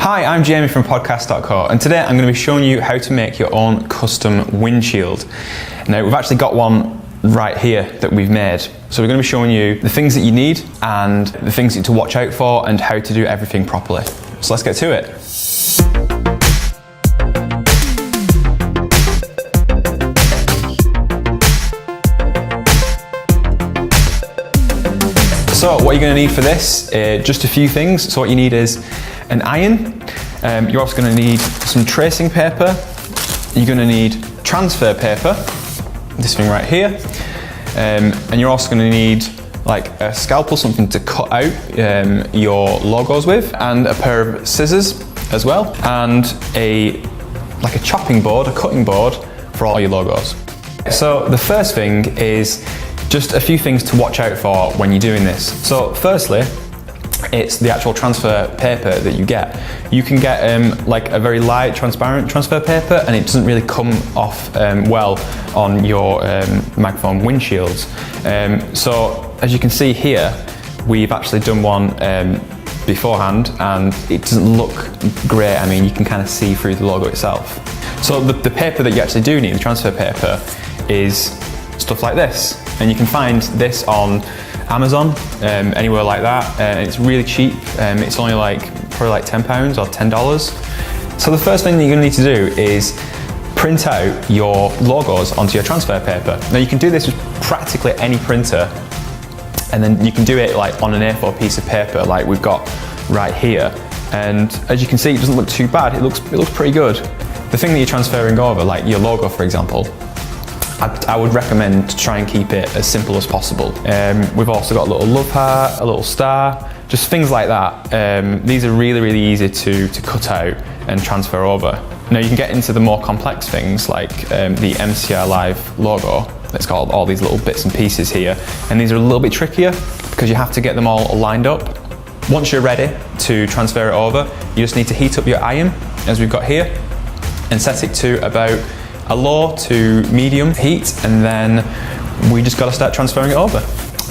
Hi, I'm Jamie from Podcast.co, and today I'm going to be showing you how to make your own custom windshield. Now, we've actually got one right here that we've made. So we're going to be showing you the things that you need and the things that you need to watch out for and how to do everything properly. So let's get to it. So what you're going to need for this, just a few things. So what you need is an iron. You're also going to need some tracing paper. You're going to need transfer paper, this thing right here. And you're also going to need like a scalpel, something to cut out your logos with, and a pair of scissors as well, and a chopping board, a cutting board for all your logos. So the first thing is just a few things to watch out for when you're doing this. So firstly, it's the actual transfer paper that you get. You can get like a very light, transparent transfer paper, and it doesn't really come off well on your microphone windshields. So as you can see here, we've actually done one beforehand, and it doesn't look great. I mean, you can kind of see through the logo itself. So the paper that you actually do need, the transfer paper, is stuff like this. And you can find this on Amazon, anywhere like that. It's really cheap. It's only probably like £10 or $10. So the first thing that you're going to need to do is print out your logos onto your transfer paper. Now you can do this with practically any printer, and then you can do it like on an A4 piece of paper like we've got right here. And as you can see, it doesn't look too bad. It looks pretty good. The thing that you're transferring over, like your logo for example, I would recommend to try and keep it as simple as possible. We've also got a little love heart, a little star, just things like that. These are really easy to cut out and transfer over. Now you can get into the more complex things like the MCR Live logo. It's got all these little bits and pieces here, and these are a little bit trickier because you have to get them all lined up. Once you're ready to transfer it over, you just need to heat up your iron, as we've got here, and set it to about a low to medium heat, and then we just got to start transferring it over.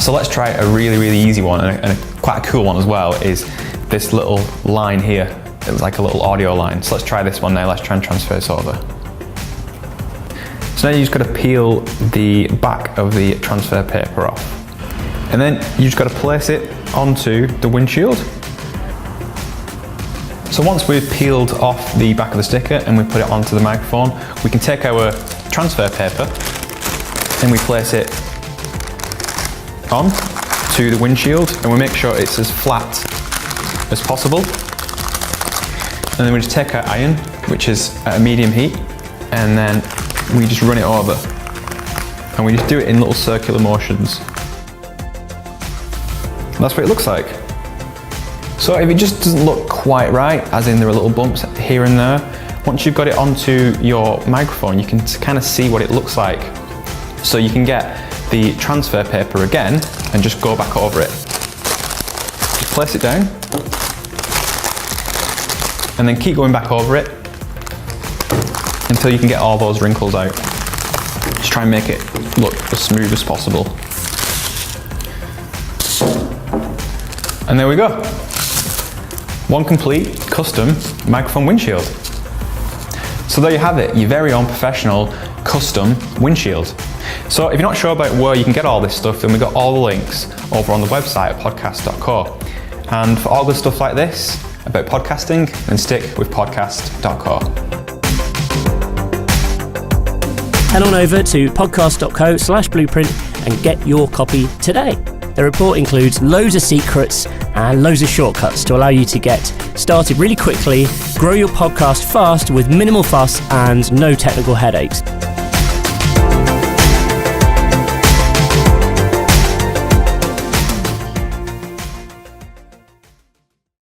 So let's try a really easy one, and quite a cool one as well, is this little line here. It's like a little audio line. So let's try this one now. Let's try and transfer this over. So now you just got to peel the back of the transfer paper off, and then you just got to place it onto the windshield. So once we've peeled off the back of the sticker and we put it onto the microphone, we can take our transfer paper and we place it on to the windshield, and we make sure it's as flat as possible. And then we just take our iron, which is at a medium heat, and then we just run it over. And we just do it in little circular motions. And that's what it looks like. So if it just doesn't look quite right, as in there are little bumps here and there, once you've got it onto your microphone, you can kind of see what it looks like. So you can get the transfer paper again and just go back over it. Just place it down, and then keep going back over it until you can get all those wrinkles out. Just try and make it look as smooth as possible. And there we go. One complete custom microphone windshield. So there you have it, your very own professional custom windshield. So if you're not sure about where you can get all this stuff, then we've got all the links over on the website at Podcast.co. And for all good stuff like this about podcasting, then stick with Podcast.co. Head on over to podcast.co/blueprint and get your copy today. The report includes loads of secrets and loads of shortcuts to allow you to get started really quickly, grow your podcast fast with minimal fuss and no technical headaches.